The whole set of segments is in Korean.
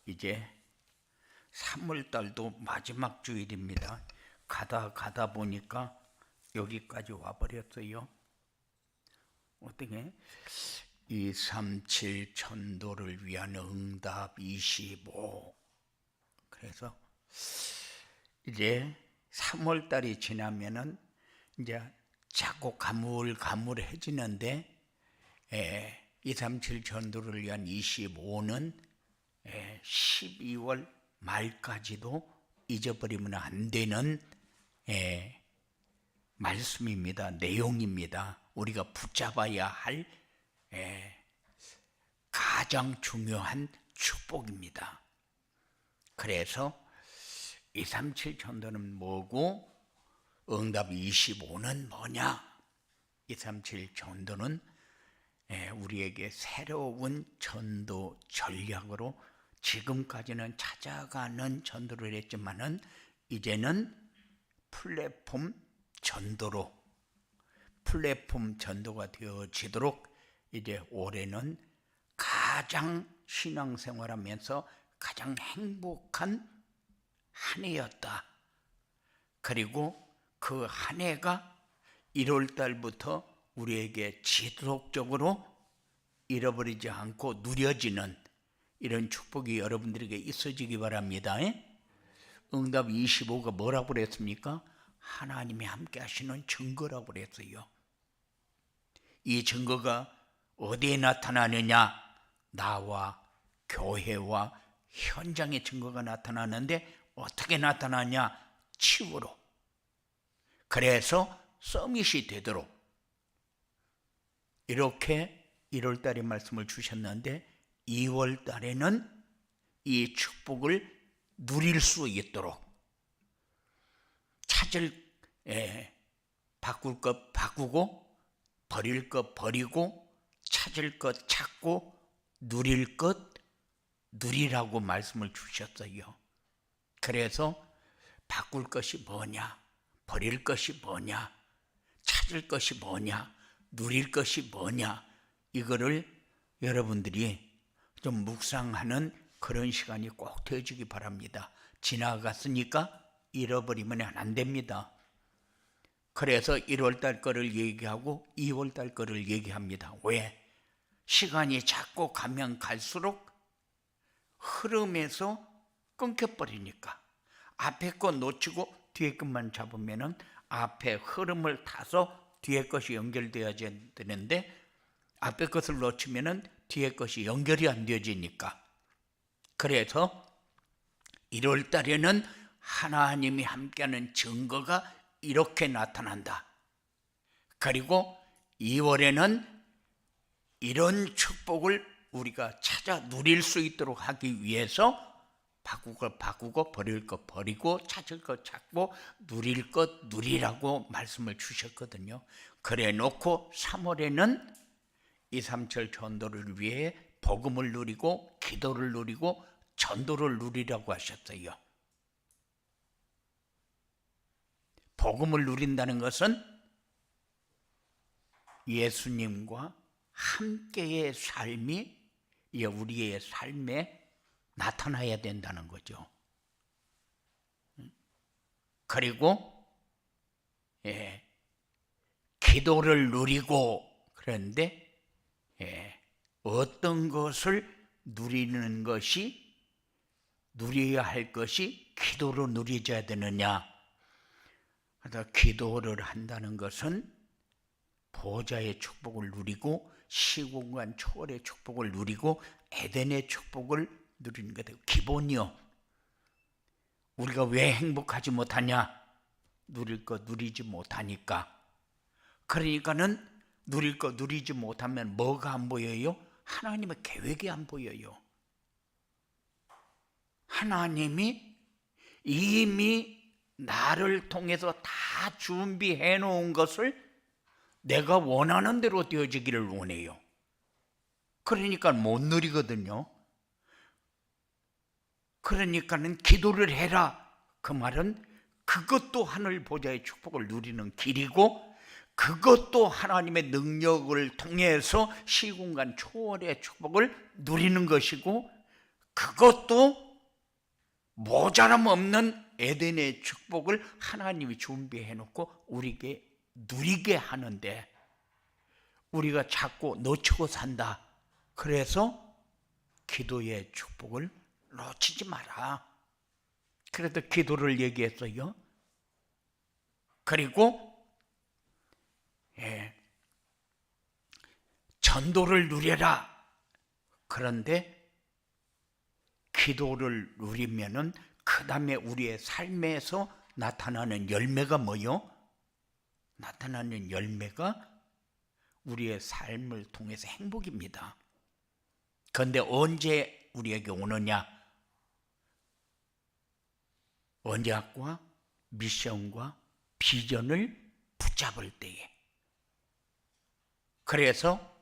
이제 3월달도 마지막 주일입니다. 가다 보니까 여기까지 와버렸어요. 어떻게 237 전도를 위한 응답 25. 그래서 이제 3월달이 지나면은 이제 자꾸 가물가물해지는데 237 전도를 위한 25는 12월 말까지도 잊어버리면 안 되는 말씀입니다. 내용입니다. 우리가 붙잡아야 할 가장 중요한 축복입니다. 그래서 237 전도는 뭐고 응답 25는 뭐냐? 237 전도는 우리에게 새로운 전도 전략으로 지금까지는 찾아가는 전도를 했지만은 이제는 플랫폼 전도가 되어지도록 이제 올해는 가장 신앙생활하면서 가장 행복한 한 해였다. 그리고 그 한 해가 1월 달부터 우리에게 지속적으로 잃어버리지 않고 누려지는 이런 축복이 여러분들에게 있어지기 바랍니다. 응답 25가 뭐라고 그랬습니까? 하나님이 함께 하시는 증거라고 그랬어요. 이 증거가 어디에 나타나느냐? 나와 교회와 현장의 증거가 나타나는데 어떻게 나타나냐? 치유로. 그래서 서밋이 되도록 이렇게 1월 달에 말씀을 주셨는데 2월 달에는 이 축복을 누릴 수 있도록 바꿀 것 바꾸고 버릴 것 버리고 찾을 것 찾고 누릴 것 누리라고 말씀을 주셨어요. 그래서 바꿀 것이 뭐냐? 버릴 것이 뭐냐? 찾을 것이 뭐냐? 누릴 것이 뭐냐? 이거를 여러분들이 좀 묵상하는 그런 시간이 꼭 되어지기 바랍니다. 지나갔으니까 잃어버리면 안 됩니다. 그래서 1월달 거를 얘기하고 2월달 거를 얘기합니다. 왜? 시간이 자꾸 가면 갈수록 흐름에서 끊겨버리니까. 앞에 거 놓치고 뒤에 것만 잡으면 앞에 흐름을 타서 뒤에 것이 연결되어야 되는데 앞에 것을 놓치면 뒤에 것이 연결이 안 되어지니까. 그래서 1월 달에는 하나님이 함께하는 증거가 이렇게 나타난다. 그리고 2월에는 이런 축복을 우리가 찾아 누릴 수 있도록 하기 위해서 바꿀 것 바꾸고 버릴 것 버리고 찾을 것 찾고 누릴 것 누리라고 말씀을 주셨거든요. 그래 놓고 3월에는 237 전도를 위해 복음을 누리고 기도를 누리고 전도를 누리라고 하셨어요. 복음을 누린다는 것은 예수님과 함께의 삶이 우리의 삶에 나타나야 된다는 거죠. 그리고 기도를 누리고 그런데 어떤 것을 누리는 것이 누려야 할 것이 기도로 누려져야 되느냐? 그래서 기도를 한다는 것은 보좌의 축복을 누리고 시공간 초월의 축복을 누리고 에덴의 축복을 누리는 게 기본이요. 우리가 왜 행복하지 못하냐? 누릴 거 누리지 못하니까. 그러니까는 누릴 거 누리지 못하면 뭐가 안 보여요? 하나님의 계획이 안 보여요. 하나님이 이미 나를 통해서 다 준비해 놓은 것을 내가 원하는 대로 되어지기를 원해요. 그러니까 못 누리거든요. 그러니까는 기도를 해라. 그 말은 그것도 하늘 보좌의 축복을 누리는 길이고 그것도 하나님의 능력을 통해서 시공간 초월의 축복을 누리는 것이고 그것도 모자람 없는 에덴의 축복을 하나님이 준비해 놓고 우리에게 누리게 하는데 우리가 자꾸 놓치고 산다. 그래서 기도의 축복을 놓치지 마라. 그래도 기도를 얘기했어요. 그리고 전도를 누려라. 그런데 기도를 누리면은 그 다음에 우리의 삶에서 나타나는 열매가 뭐요? 나타나는 열매가 우리의 삶을 통해서 행복입니다. 그런데 언제 우리에게 오느냐? 언약과 미션과 비전을 붙잡을 때에. 그래서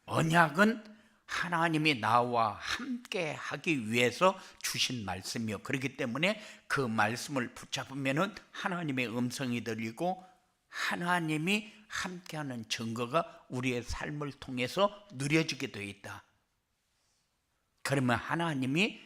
언약은 하나님이 나와 함께 하기 위해서 주신 말씀이요. 그렇기 때문에 그 말씀을 붙잡으면 하나님의 음성이 들리고 하나님이 함께하는 증거가 우리의 삶을 통해서 누려지게 되어 있다. 그러면 하나님이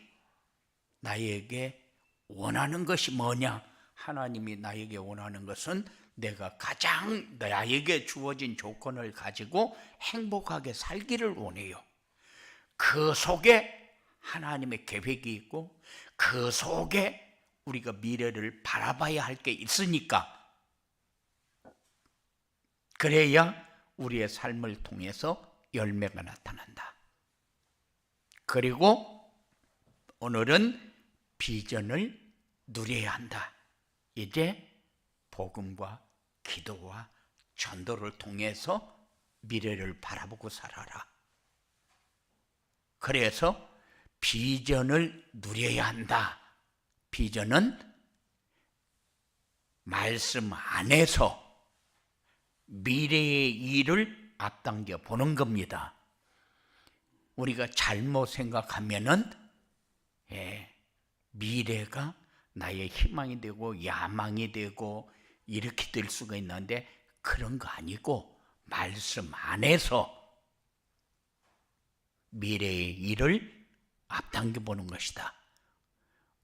나에게 원하는 것이 뭐냐? 하나님이 나에게 원하는 것은 내가 가장 나에게 주어진 조건을 가지고 행복하게 살기를 원해요. 그 속에 하나님의 계획이 있고 그 속에 우리가 미래를 바라봐야 할 게 있으니까 그래야 우리의 삶을 통해서 열매가 나타난다. 그리고 오늘은 비전을 누려야 한다. 이제 복음과 기도와 전도를 통해서 미래를 바라보고 살아라. 그래서 비전을 누려야 한다. 비전은 말씀 안에서 미래의 일을 앞당겨 보는 겁니다. 우리가 잘못 생각하면은 미래가 나의 희망이 되고 야망이 되고 이렇게 될 수가 있는데 그런 거 아니고 말씀 안에서 미래의 일을 앞당겨 보는 것이다.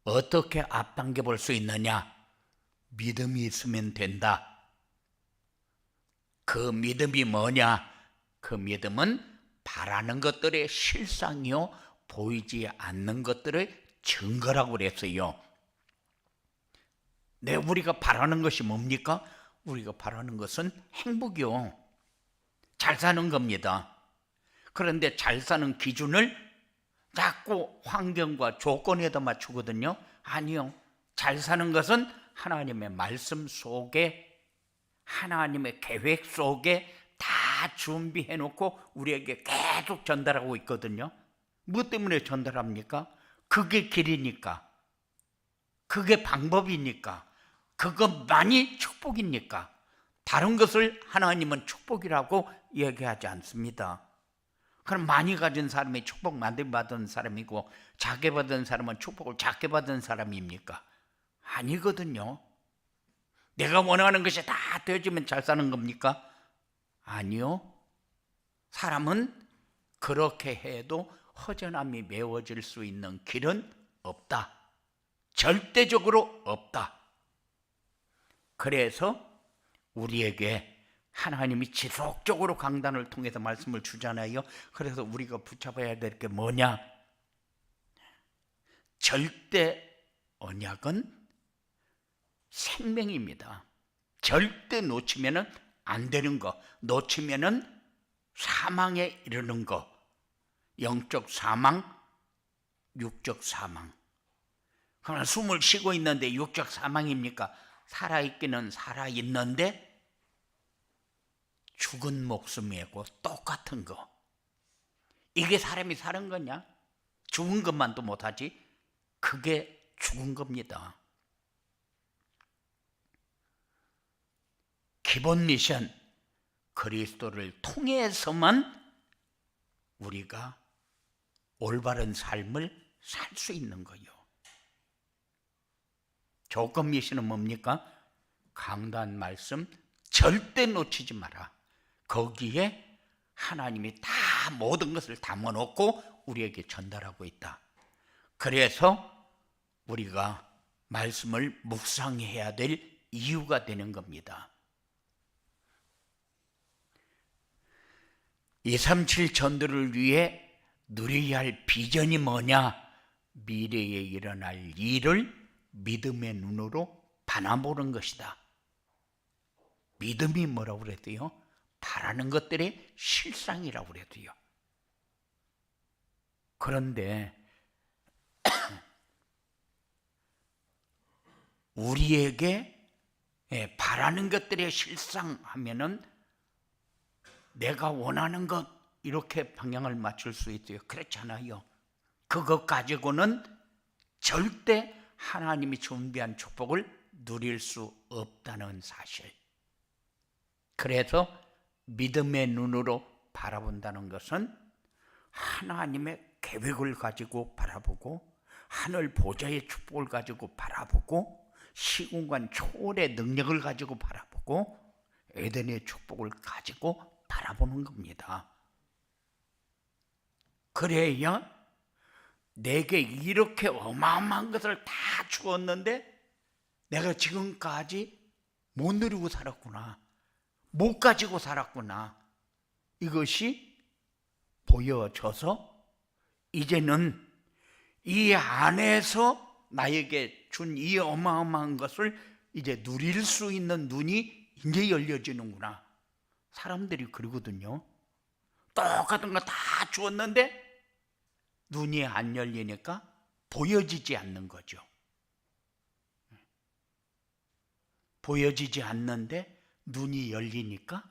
어떻게 앞당겨 볼 수 있느냐? 믿음이 있으면 된다. 그 믿음이 뭐냐? 그 믿음은 바라는 것들의 실상이요 보이지 않는 것들의 증거라고 그랬어요. 우리가 바라는 것이 뭡니까? 우리가 바라는 것은 행복이요. 잘 사는 겁니다. 그런데 잘 사는 기준을 자꾸 환경과 조건에다 맞추거든요. 아니요. 잘 사는 것은 하나님의 말씀 속에 하나님의 계획 속에 다 준비해 놓고 우리에게 계속 전달하고 있거든요. 무엇 때문에 전달합니까? 그게 길이니까. 그게 방법이니까. 그것만이 축복이니까. 다른 것을 하나님은 축복이라고 얘기하지 않습니다. 그럼 많이 가진 사람이 축복 많이 받은 사람이고 작게 받은 사람은 축복을 작게 받은 사람입니까? 아니거든요. 내가 원하는 것이 다 되어지면 잘 사는 겁니까? 아니요. 사람은 그렇게 해도 허전함이 메워질 수 있는 길은 없다. 절대적으로 없다. 그래서 우리에게 하나님이 지속적으로 강단을 통해서 말씀을 주잖아요. 그래서 우리가 붙잡아야 될 게 뭐냐? 절대 언약은 생명입니다. 절대 놓치면 안 되는 거, 놓치면 사망에 이르는 거. 영적 사망, 육적 사망. 그러나 숨을 쉬고 있는데 육적 사망입니까? 살아있기는 살아있는데 죽은 목숨이고 똑같은 거. 이게 사람이 사는 거냐? 죽은 것만도 못하지. 그게 죽은 겁니다. 기본 미션, 그리스도를 통해서만 우리가 올바른 삶을 살 수 있는 거예요. 조건 미션은 뭡니까? 강단 말씀 절대 놓치지 마라. 거기에 하나님이 다 모든 것을 담아놓고 우리에게 전달하고 있다. 그래서 우리가 말씀을 묵상해야 될 이유가 되는 겁니다. 237 전도를 위해 누려야 할 비전이 뭐냐? 미래에 일어날 일을 믿음의 눈으로 바라보는 것이다. 믿음이 뭐라고 그랬대요? 바라는 것들의 실상이라고 그랬대요. 그런데 우리에게 바라는 것들의 실상 하면은 내가 원하는 것 이렇게 방향을 맞출 수 있어요. 그렇잖아요. 그것 가지고는 절대 하나님이 준비한 축복을 누릴 수 없다는 사실. 그래서 믿음의 눈으로 바라본다는 것은 하나님의 계획을 가지고 바라보고 하늘 보좌의 축복을 가지고 바라보고 시공간 초월의 능력을 가지고 바라보고 에덴의 축복을 가지고 바라보는 겁니다. 그래야 내게 이렇게 어마어마한 것을 다 주었는데 내가 지금까지 못 누리고 살았구나, 못 가지고 살았구나, 이것이 보여져서 이제는 이 안에서 나에게 준 이 어마어마한 것을 이제 누릴 수 있는 눈이 이제 열려지는구나. 사람들이 그러거든요. 똑같은 거 다 주었는데 눈이 안 열리니까 보여지지 않는 거죠. 보여지지 않는데 눈이 열리니까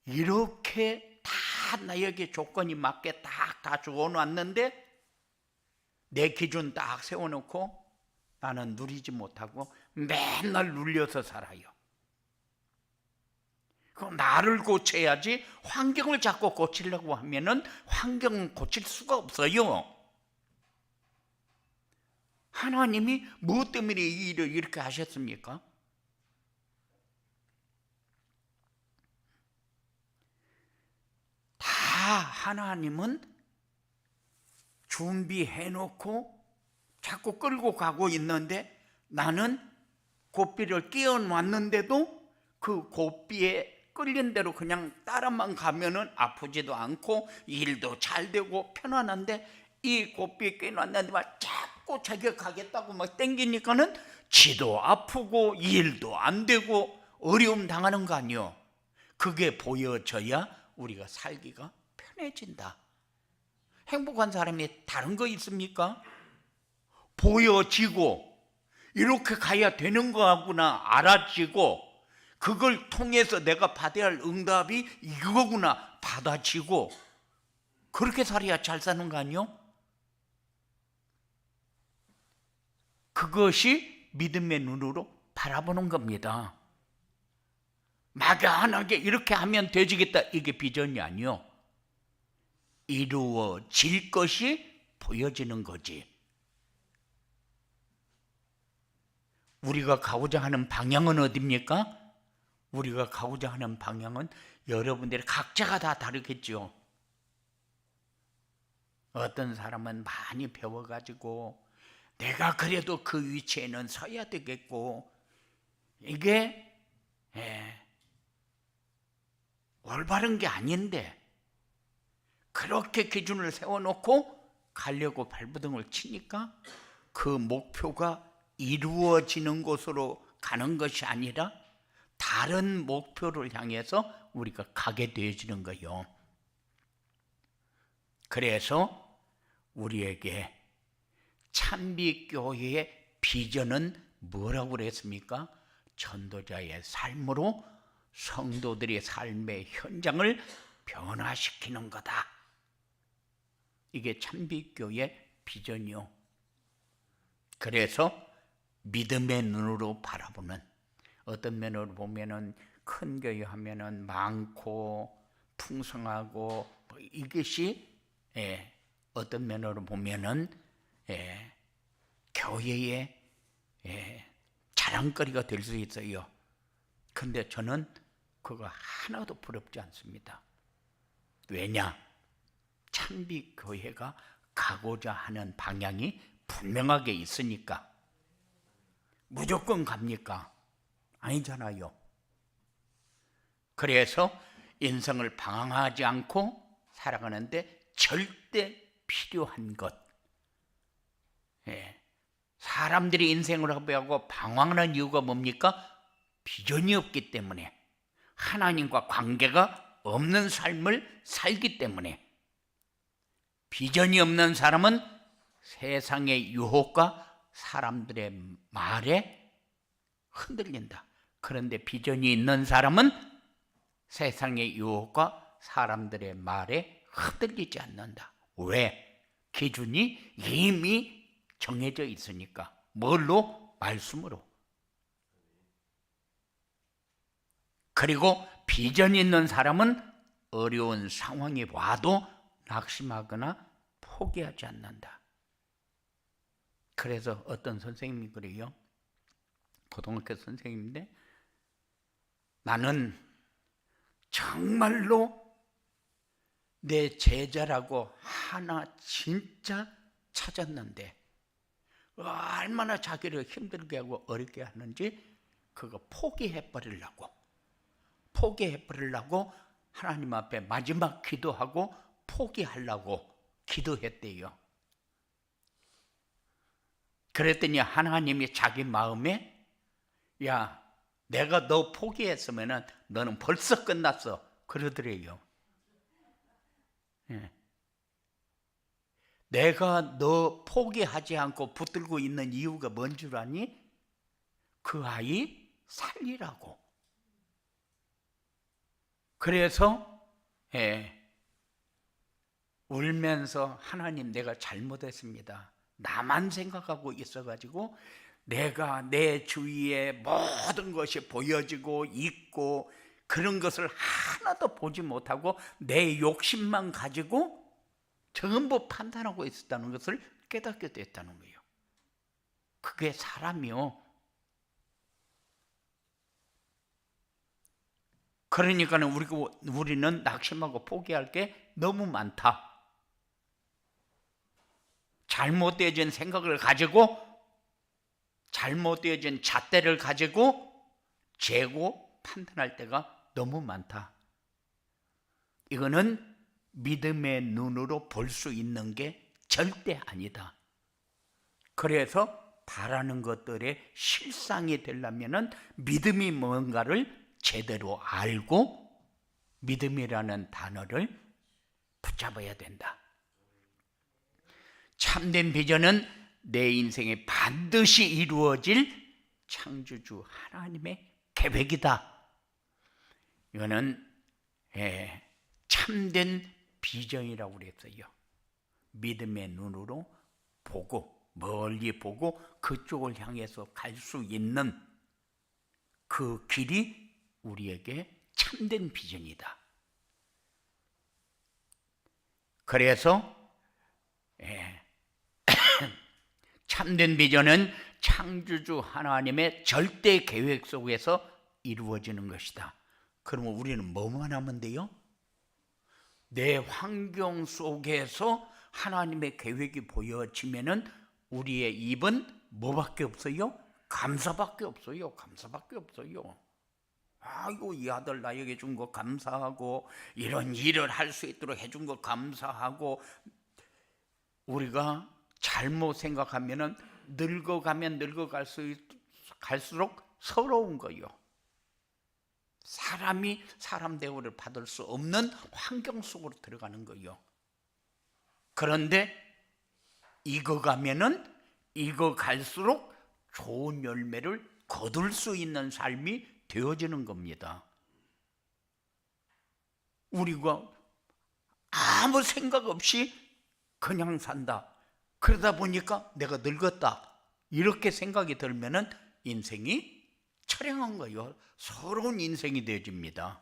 이렇게 다 나에게 조건이 맞게 다 주어놨는데 내 기준 딱 세워놓고 나는 누리지 못하고 맨날 눌려서 살아요. 그럼 나를 고쳐야지. 환경을 자꾸 고치려고 하면은 환경은 고칠 수가 없어요. 하나님이 무엇 때문에 이 일을 이렇게 하셨습니까? 다 하나님은 준비해놓고 자꾸 끌고 가고 있는데 나는 고삐를 끼워놨는데도 그 고삐에 끌린 대로 그냥 따라만 가면은 아프지도 않고 일도 잘 되고 편안한데 이 고삐에 끼워놨는데 막 자꾸 자기가 가겠다고 막 땡기니까는 지도 아프고 일도 안 되고 어려움 당하는 거 아니요. 그게 보여져야 우리가 살기가 편해진다. 행복한 사람이 다른 거 있습니까? 보여지고 이렇게 가야 되는 거구나 알아지고 그걸 통해서 내가 받아야 할 응답이 이거구나 받아지고 그렇게 살아야 잘 사는 거 아니요? 그것이 믿음의 눈으로 바라보는 겁니다. 막연하게 이렇게 하면 되지겠다 이게 비전이 아니요. 이루어질 것이 보여지는 거지. 우리가 가고자 하는 방향은 어디입니까? 우리가 가고자 하는 방향은 여러분들이 각자가 다 다르겠죠. 어떤 사람은 많이 배워가지고 내가 그래도 그 위치에는 서야 되겠고 이게 올바른 게 아닌데 그렇게 기준을 세워놓고 가려고 발버둥을 치니까 그 목표가 이루어지는 곳으로 가는 것이 아니라 다른 목표를 향해서 우리가 가게 되어지는 거예요. 그래서 우리에게 찬비교회의 비전은 뭐라고 그랬습니까? 전도자의 삶으로 성도들의 삶의 현장을 변화시키는 거다. 이게 찬비교회의 비전이요. 그래서 믿음의 눈으로 바라보는, 어떤 면으로 보면은 큰 교회 하면은 많고 풍성하고 이것이 어떤 면으로 보면은 교회의 자랑거리가 될 수 있어요. 근데 저는 그거 하나도 부럽지 않습니다. 왜냐? 찬비교회가 가고자 하는 방향이 분명하게 있으니까 무조건 갑니까? 아니잖아요. 그래서 인생을 방황하지 않고 살아가는데 절대 필요한 것. 사람들이 인생을 허비하고 방황하는 이유가 뭡니까? 비전이 없기 때문에, 하나님과 관계가 없는 삶을 살기 때문에. 비전이 없는 사람은 세상의 유혹과 사람들의 말에 흔들린다. 그런데 비전이 있는 사람은 세상의 유혹과 사람들의 말에 흔들리지 않는다. 왜? 기준이 이미 정해져 있으니까. 뭘로? 말씀으로. 그리고 비전이 있는 사람은 어려운 상황이 와도 낙심하거나 포기하지 않는다. 그래서 어떤 선생님이 그래요. 고등학교 선생님인데, 나는 정말로 내 제자라고 하나 진짜 찾았는데 얼마나 자기를 힘들게 하고 어렵게 하는지 그거 포기해버리려고 하나님 앞에 마지막 기도하고 포기하려고 기도했대요. 그랬더니 하나님이 자기 마음에, 야, 내가 너 포기했으면 너는 벌써 끝났어, 그러더래요. 내가 너 포기하지 않고 붙들고 있는 이유가 뭔 줄 아니? 그 아이 살리라고. 그래서 울면서, 하나님, 내가 잘못했습니다. 나만 생각하고 있어가지고 내가 내 주위에 모든 것이 보여지고 있고 그런 것을 하나도 보지 못하고 내 욕심만 가지고 전부 판단하고 있었다는 것을 깨닫게 됐다는 거예요. 그게 사람이요. 그러니까 우리는 낙심하고 포기할 게 너무 많다. 잘못되어진 생각을 가지고, 잘못되어진 잣대를 가지고 재고 판단할 때가 너무 많다. 이거는 믿음의 눈으로 볼 수 있는 게 절대 아니다. 그래서 바라는 것들의 실상이 되려면 믿음이 뭔가를 제대로 알고 믿음이라는 단어를 붙잡아야 된다. 참된 비전은 내 인생에 반드시 이루어질 창조주 하나님의 계획이다. 이거는 참된 비전이라고 그랬어요. 믿음의 눈으로 보고, 멀리 보고 그쪽을 향해서 갈 수 있는 그 길이 우리에게 참된 비전이다. 그래서 참된 비전은 창조주 하나님의 절대 계획 속에서 이루어지는 것이다. 그러면 우리는 뭐만 하면 돼요? 내 환경 속에서 하나님의 계획이 보여지면은 우리의 입은 뭐밖에 없어요? 감사밖에 없어요. 감사밖에 없어요. 아이고, 이 아들 나에게 준 거 감사하고, 이런 일을 할 수 있도록 해준 거 감사하고. 우리가 잘못 생각하면은 늙어가면 갈수록 서러운 거요. 사람이 사람 대우를 받을 수 없는 환경 속으로 들어가는 거요. 그런데 익어가면은 익어갈수록 좋은 열매를 거둘 수 있는 삶이 되어지는 겁니다. 우리가 아무 생각 없이 그냥 산다. 그러다 보니까 내가 늙었다. 이렇게 생각이 들면은 인생이 처량한 거예요. 서러운 인생이 되어집니다.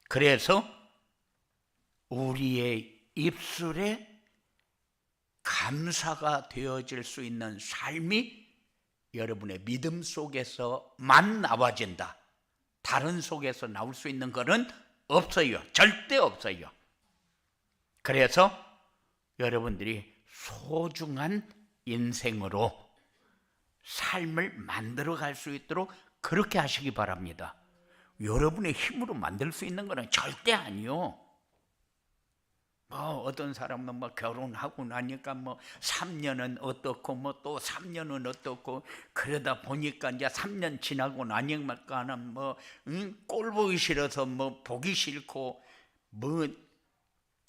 그래서 우리의 입술에 감사가 되어질 수 있는 삶이 여러분의 믿음 속에서만 나와진다. 다른 속에서 나올 수 있는 것은 없어요. 절대 없어요. 그래서 여러분들이 소중한 인생으로 삶을 만들어갈 수 있도록 그렇게 하시기 바랍니다. 여러분의 힘으로 만들 수 있는 것은 절대 아니요. 어떤 사람은 결혼하고 나니까 3년은 어떻고 또 3년은 어떻고, 그러다 보니까 이제 3년 지나고 나니까는 꼴 보기 싫어서 보기 싫고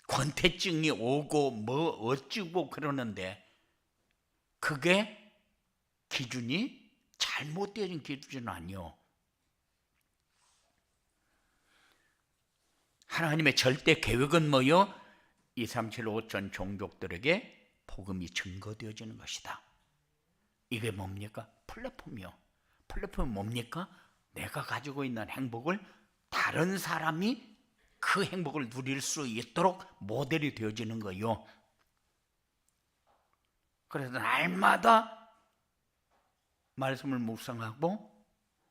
권태증이 오고 어찌고 그러는데, 그게 기준이 잘못된 기준은 아니요. 하나님의 절대 계획은 뭐요? 2, 3, 7, 5천 종족들에게 복음이 증거되어지는 것이다. 이게 뭡니까? 플랫폼이요. 플랫폼이 뭡니까? 내가 가지고 있는 행복을 다른 사람이 그 행복을 누릴 수 있도록 모델이 되어지는 거요. 그래서 날마다 말씀을 묵상하고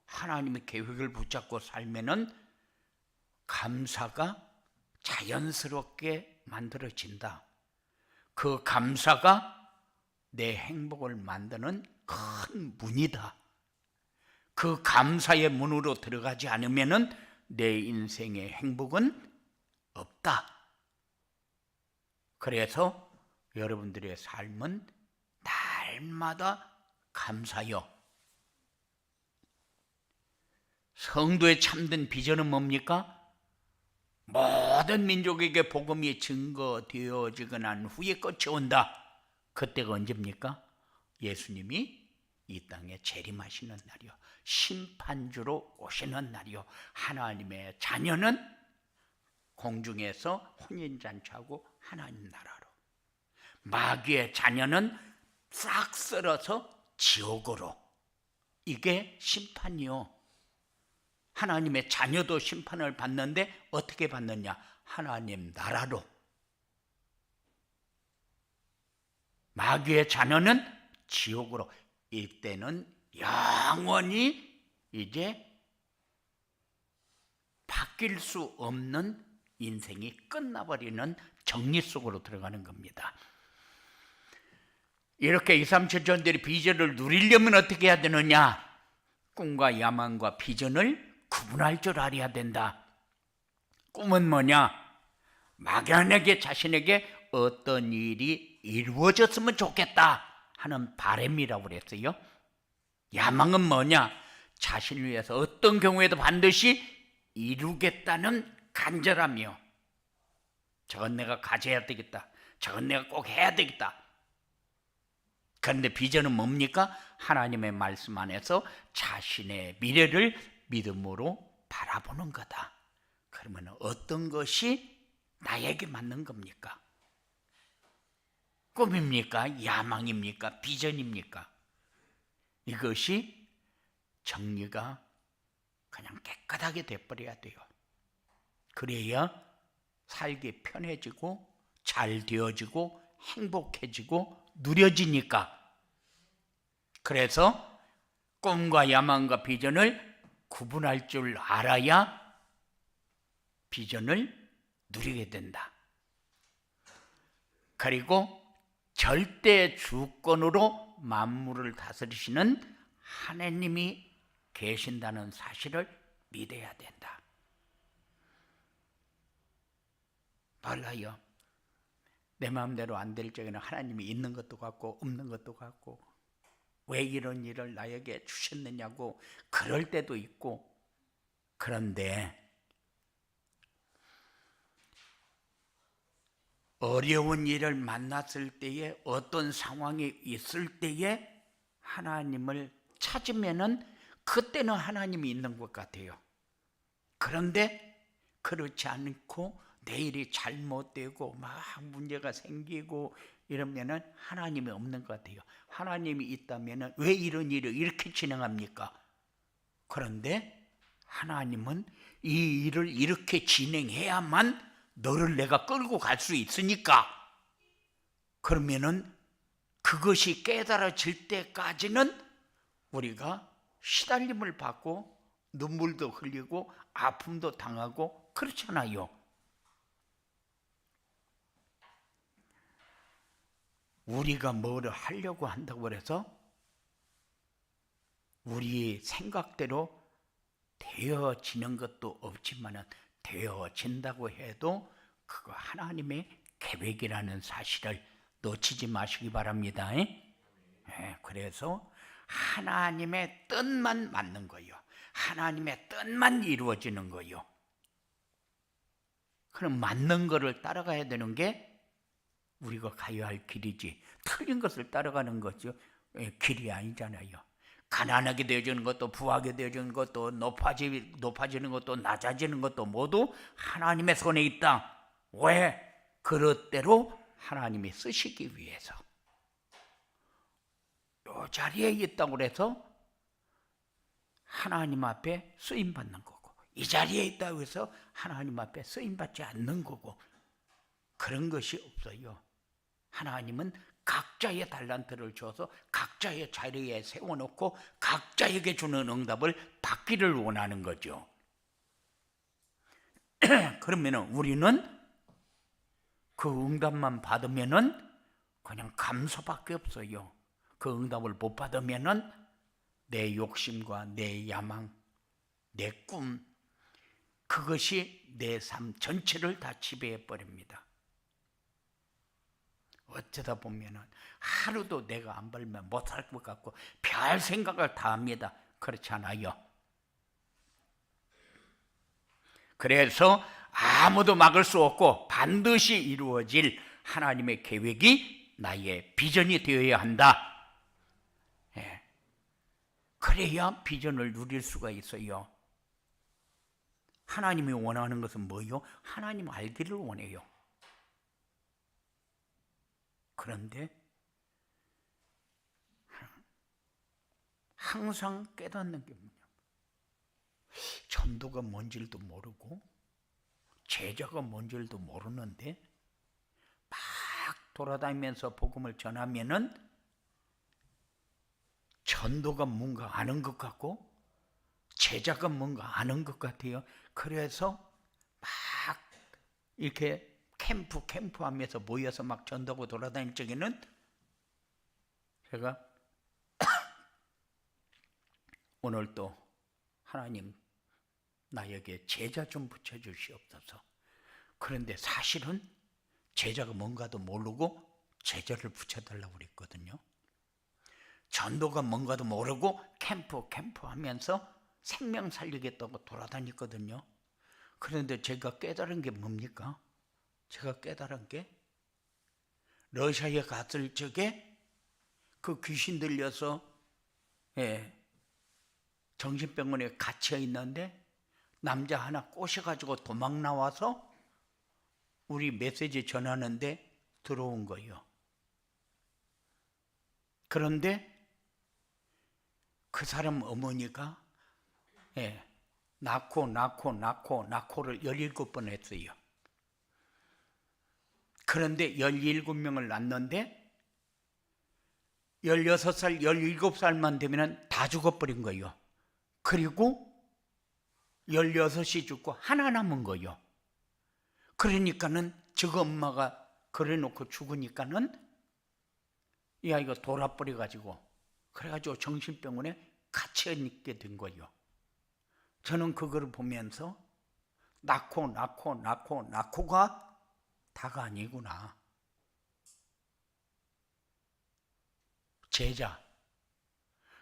하나님의 계획을 붙잡고 살면은 감사가 자연스럽게 만들어진다. 그 감사가 내 행복을 만드는 큰 문이다. 그 감사의 문으로 들어가지 않으면은 내 인생의 행복은 없다. 그래서 여러분들의 삶은 날마다 감사요. 성도의 참된 비전은 뭡니까? 모든 민족에게 복음이 증거되어지고 난 후에 끝이 온다. 그때가 언제입니까? 예수님이 이 땅에 재림하시는 날이요, 심판주로 오시는 날이요, 하나님의 자녀는 공중에서 혼인잔치하고 하나님 나라로, 마귀의 자녀는 싹 쓸어서 지옥으로. 이게 심판이요. 하나님의 자녀도 심판을 받는데 어떻게 받느냐? 하나님 나라로. 마귀의 자녀는 지옥으로. 이때는 영원히 이제 바뀔 수 없는 인생이 끝나버리는 정리 속으로 들어가는 겁니다. 이렇게 2, 3, 7천들이 비전을 누리려면 어떻게 해야 되느냐? 꿈과 야망과 비전을 구분할 줄 알아야 된다. 꿈은 뭐냐? 막연하게 자신에게 어떤 일이 이루어졌으면 좋겠다 하는 바람이라고 그랬어요. 야망은 뭐냐? 자신을 위해서 어떤 경우에도 반드시 이루겠다는 간절함이요. 저건 내가 가져야 되겠다. 저건 내가 꼭 해야 되겠다. 그런데 비전은 뭡니까? 하나님의 말씀 안에서 자신의 미래를 믿음으로 바라보는 거다. 그러면 어떤 것이 나에게 맞는 겁니까? 꿈입니까? 야망입니까? 비전입니까? 이것이 정리가 그냥 깨끗하게 돼버려야 돼요. 그래야 살기 편해지고 잘 되어지고 행복해지고 누려지니까. 그래서 꿈과 야망과 비전을 구분할 줄 알아야 비전을 누리게 된다. 그리고 절대 주권으로 만물을 다스리시는 하나님이 계신다는 사실을 믿어야 된다. 몰라요. 내 마음대로 안 될 적에는 하나님이 있는 것도 같고 없는 것도 같고, 왜 이런 일을 나에게 주셨느냐고 그럴 때도 있고. 그런데 어려운 일을 만났을 때에, 어떤 상황이 있을 때에 하나님을 찾으면은 그때는 하나님이 있는 것 같아요. 그런데 그렇지 않고 내일이 잘못되고 막 문제가 생기고 이러면은 하나님이 없는 것 같아요. 하나님이 있다면은 왜 이런 일을 이렇게 진행합니까? 그런데 하나님은 이 일을 이렇게 진행해야만 너를 내가 끌고 갈 수 있으니까, 그러면은 그것이 깨달아질 때까지는 우리가 시달림을 받고 눈물도 흘리고 아픔도 당하고 그렇잖아요. 우리가 뭐를 하려고 한다고 해서 우리 생각대로 되어지는 것도 없지만은 되어진다고 해도 그거 하나님의 계획이라는 사실을 놓치지 마시기 바랍니다. 그래서 하나님의 뜻만 맞는 거요. 하나님의 뜻만 이루어지는 거요. 그럼 맞는 거를 따라가야 되는 게 우리가 가야 할 길이지, 틀린 것을 따라가는 거죠. 길이 아니잖아요. 가난하게 되어지는 것도, 부하게 되어지는 것도, 높아지는 것도, 낮아지는 것도 모두 하나님의 손에 있다. 왜? 그릇대로 하나님이 쓰시기 위해서. 이 자리에 있다고 해서 하나님 앞에 쓰임받는 거고, 이 자리에 있다고 해서 하나님 앞에 쓰임받지 않는 거고, 그런 것이 없어요. 하나님은 각자의 달란트를 줘서 각자의 자리에 세워놓고 각자에게 주는 응답을 받기를 원하는 거죠. 그러면 우리는 그 응답만 받으면은 그냥 감사밖에 없어요. 그 응답을 못 받으면은 내 욕심과 내 야망, 내 꿈, 그것이 내 삶 전체를 다 지배해 버립니다. 어쩌다 보면은 하루도 내가 안 벌면 못 살 것 같고 별 생각을 다 합니다. 그렇지 않아요? 그래서 아무도 막을 수 없고 반드시 이루어질 하나님의 계획이 나의 비전이 되어야 한다. 그래야 비전을 누릴 수가 있어요. 하나님이 원하는 것은 뭐요? 하나님 알기를 원해요. 그런데 항상 깨닫는 게 뭐냐? 전도가 뭔 줄도 모르고 제자가 뭔 줄도 모르는데 막 돌아다니면서 복음을 전하면은 전도가 뭔가 아는 것 같고 제자가 뭔가 아는 것 같아요. 그래서 막 이렇게 캠프 하면서 모여서 막 전도하고 돌아다닐 적에는 제가 오늘 또 하나님 나에게 제자 좀 붙여주시옵소서. 그런데 사실은 제자가 뭔가도 모르고 제자를 붙여달라고 그랬거든요. 전도가 뭔가도 모르고 캠프 하면서 생명 살리겠다고 돌아다녔거든요. 그런데 제가 깨달은 게 뭡니까? 제가 깨달은 게 러시아에 갔을 적에 그 귀신 들려서 정신병원에 갇혀 있는데 남자 하나 꼬셔가지고 도망 나와서 우리 메시지 전하는데 들어온 거예요. 그런데 그 사람 어머니가 낳고를 17번 했어요. 그런데 17명을 낳는데 16살, 17살만 되면 다 죽어버린 거예요. 그리고 16이 죽고 하나 남은 거예요. 그러니까는 저 엄마가 그래 놓고 죽으니까는 이 아이가 돌아버려가지고 그래가지고 정신병원에 갇혀 있게 된 거예요. 저는 그걸 보면서 낳고가 다가 아니구나. 제자.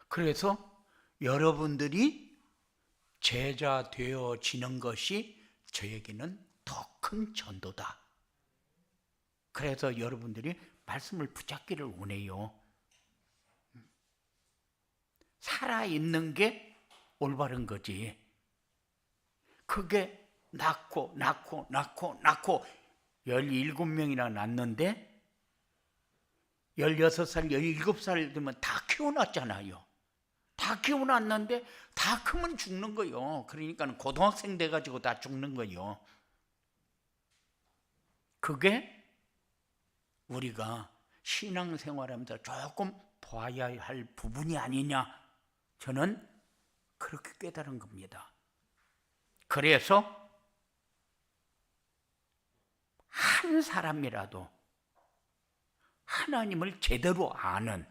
그래서 여러분들이 제자 되어지는 것이 저에게는 더 큰 전도다. 그래서 여러분들이 말씀을 붙잡기를 원해요. 살아있는 게 올바른 거지. 그게 낳고 17명이나 낳는데 16살, 17살 되면 다 키워놨잖아요. 다 키워놨는데 다 크면 죽는 거예요. 그러니까 고등학생 돼가지고 다 죽는 거예요. 그게 우리가 신앙생활하면서 조금 봐야 할 부분이 아니냐, 저는 그렇게 깨달은 겁니다. 그래서 한 하나님을 제대로 아는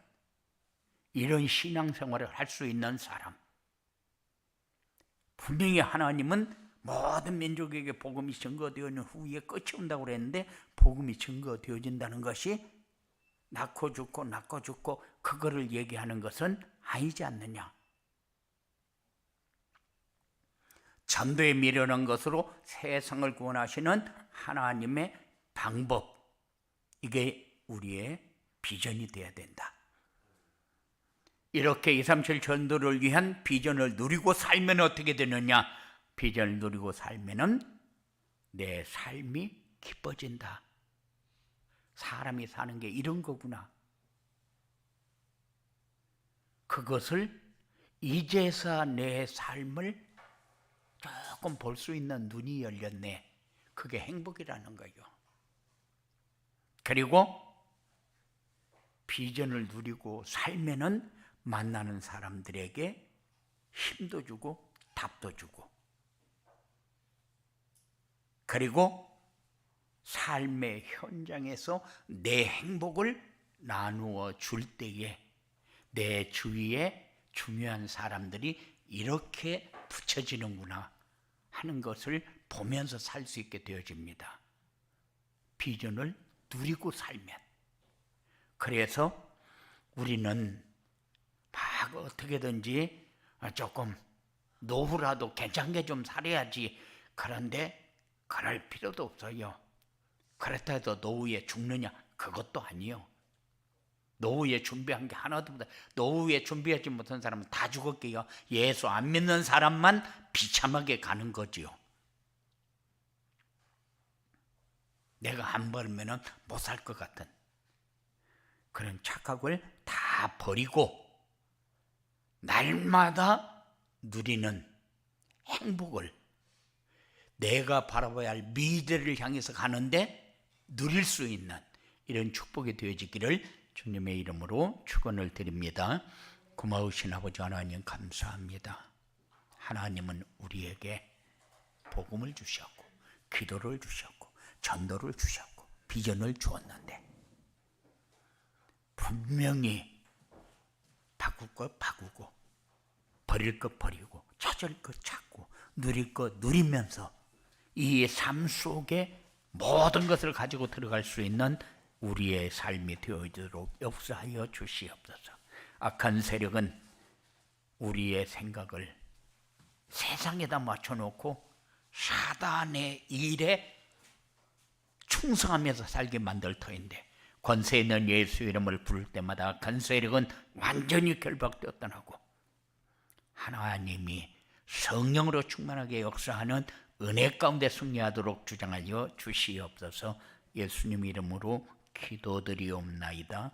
이런 신앙생활을 할 수 있는 사람, 분명히 하나님은 모든 민족에게 복음이 증거되어진 후에 끝이 온다고 그랬는데 복음이 증거되어진다는 것이 낳고 죽고 그거를 얘기하는 것은 아니지 않느냐. 전도에 미련한 것으로 세상을 구원하시는 하나님의 방법, 이게 우리의 비전이 되어야 된다. 이렇게 237 전도를 위한 비전을 누리고 살면 어떻게 되느냐? 비전을 누리고 살면은 내 삶이 기뻐진다. 사람이 사는 게 이런 거구나. 그것을 이제서 내 삶을 조금 볼 수 있는 눈이 열렸네. 그게 행복이라는 거예요. 그리고 비전을 누리고 살면은 만나는 사람들에게 힘도 주고 답도 주고, 그리고 삶의 현장에서 내 행복을 나누어 줄 때에 내 주위에 중요한 사람들이 이렇게 붙여지는구나 하는 것을 보면서 살 수 있게 되어집니다. 비전을 누리고 살면. 그래서 우리는 막 어떻게든지 조금 노후라도 괜찮게 좀 살아야지. 그런데 그럴 필요도 없어요. 그렇다 해도 노후에 죽느냐? 그것도 아니요. 노후에 준비한 게 하나도 없다. 노후에 준비하지 못한 사람은 다 죽었게요. 예수 안 믿는 사람만 비참하게 가는 거지요. 내가 안 벌면은 못 살 것 같은 그런 착각을 다 버리고 날마다 누리는 행복을, 내가 바라봐야 할 미래를 향해서 가는데 누릴 수 있는 이런 축복이 되어지기를 주님의 이름으로 축원을 드립니다. 고마우신 아버지 하나님 감사합니다. 하나님은 우리에게 복음을 주셨고 기도를 주셨고 전도를 주셨고 비전을 주었는데 분명히 바꿀 것 바꾸고 버릴 것 버리고 찾을 것 찾고 누릴 것 누리면서 이 삶 속에 모든 것을 가지고 들어갈 수 있는 우리의 삶이 되어지도록 역사하여 주시옵소서. 악한 세력은 우리의 생각을 세상에다 맞춰놓고 사단의 일에 충성하면서 살게 만들 터인데, 권세 있는 예수 이름을 부를 때마다 악한 세력은 완전히 결박되었다고 하나님이 성령으로 충만하게 역사하는 은혜 가운데 승리하도록 주장하여 주시옵소서. 예수님 이름으로 기도드리옵나이다.